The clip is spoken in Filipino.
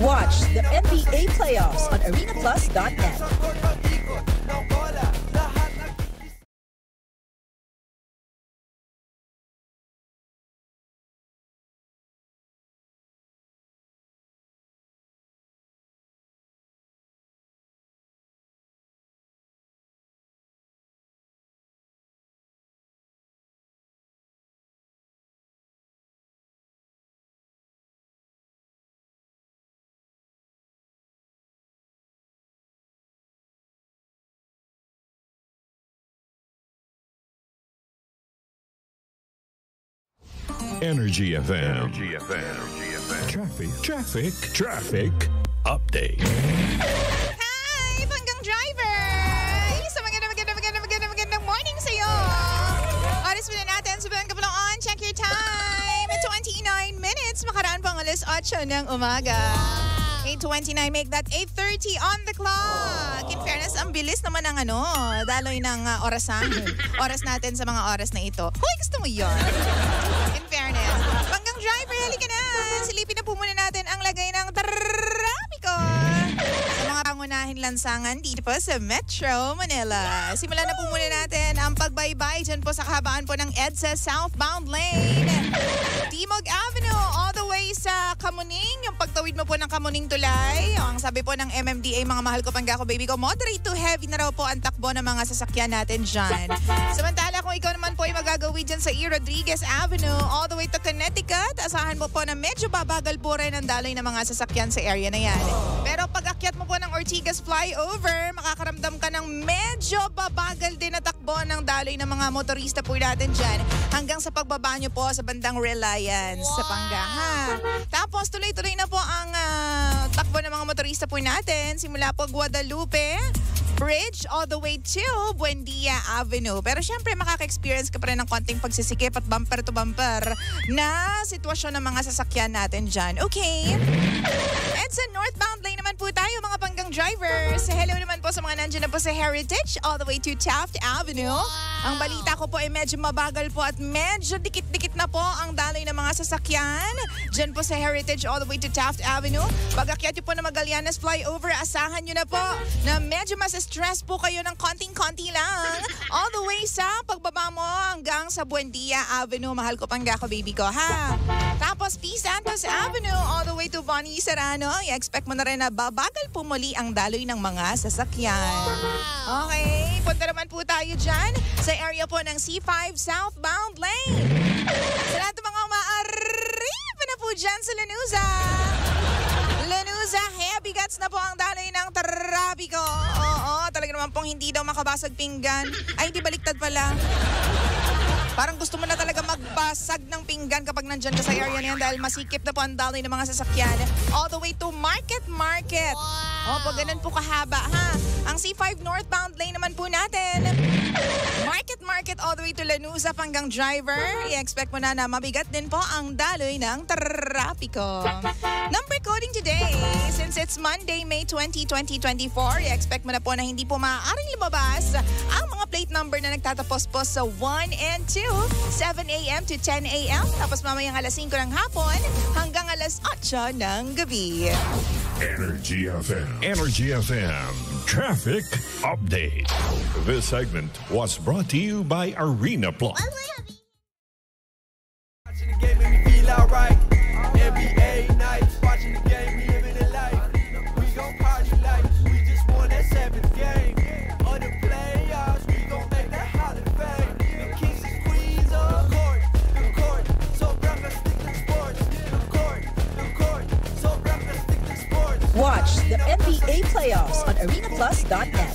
Watch the NBA playoffs on arenaplus.net. Energy FM. Traffic update. Hi, Panggang Driver! Isang magandang morning sa'yo! Oras mo na natin, sabihan ka pa on, check your time! 29 minutes, makaraan pang alas 8 ng umaga. 8:29, make that 8:30 on the clock. In fairness, ang bilis naman ng daloy ng orasan. Oras natin sa mga oras na ito. Hoy, gusto mo yun? In fairness. Panggang Driver, halika na. Silipin na po muna natin ang lagay ng trapiko sa mga pangunahing lansangan dito po sa Metro Manila. Simulan na po muna natin ang pagbaybay dyan po sa kahabaan po ng EDSA southbound lane. Timog Avenue all the way sa Kamuning. Yung pagtawid mo po ng Kamuning Tulay. Ang sabi po ng MMDA, mga mahal ko Panggako baby ko, moderate to heavy na raw po ang takbo ng mga sasakyan natin dyan. Samantala kung ikaw naman po ay magagawin dyan sa E. Rodriguez Avenue all the way to Connecticut, asahan mo po na medyo babagal po rin ang daloy ng mga sasakyan sa area na yan. Pero pag akyat mo po ng Ortigas flyover, makakaramdam ka ng medyo babagal din na takbo ng daloy ng mga motorista po natin dyan hanggang sa pagbaba nyo po sa bandang Reliance sa Panggaha. Tapos tuloy-tuloy na po ang takbo ng mga motorista po natin simula po Guadalupe Bridge all the way to Buendia Avenue. Pero syempre makaka-experience ka pa rin ng konting pagsisikip at bumper to bumper na sitwasyon ng mga sasakyan natin dyan. Okay? And sa northbound lane naman po tayo mga Panggang Drivers. Hello naman po sa mga nandiyan na po sa Heritage all the way to Taft Avenue. Ang balita ko po ay medyo mabagal po at medyo dikit-dikit na po ang daloy ng mga sasakyan. Dyan po sa Heritage all the way to Taft Avenue. Pag akyat nyo po na Magallanes flyover, asahan nyo na po na medyo mas stress po kayo ng konting-konti lang. All the way sa pagbaba mo hanggang sa Buendia Avenue. Mahal ko Panggako baby ko, ha? Tapos P. Santos Avenue all the way to Bonnie Serrano. I-expect mo na rin na babagal po muli ang daloy ng mga sasakyan. Okay, punta naman po tayo dyan sa area po ng C5 southbound lane. Sa lahat ng mga umaaripa na po dyan sa Lanuza, heavy guts na po ang daloy ng trapiko. Oo, talaga naman pong hindi daw makabasag pinggan. Ay, hindi, baliktad pala. Parang gusto mo na talaga magbasag ng pinggan kapag nandyan ka sa area na yan dahil masikip na po ang daloy ng mga sasakyan. All the way to Market. Opo, ganun po kahaba, ha? Ang C5 northbound lane naman po natin. Market all the way to Lanuza, Panggang Driver. I-expect mo na mabigat din po ang daloy ng trapiko. Number coding today, since it's Monday, May 20, 2024, i-expect mo na po na hindi po maaaring lumabas ang mga plate number na nagtatapos po sa 1 and 2, 7 a.m. to 10 a.m. Tapos mamayang alas 5 ng hapon hanggang alas 8 ng gabi. Energy FM Traffic Update. This segment was brought to you by Arena Plus. Watching the game make me feel alright. NBA nights, watching the game, we living it life. We gon' party like we just won that 7th game. On the playoffs, we gon' make that Hall of Fame. The kings and queens of the court. So rock, let's stick to sports. The court. So rock, let's stick to sports. Watch the NBA playoffs on arenaplus.net.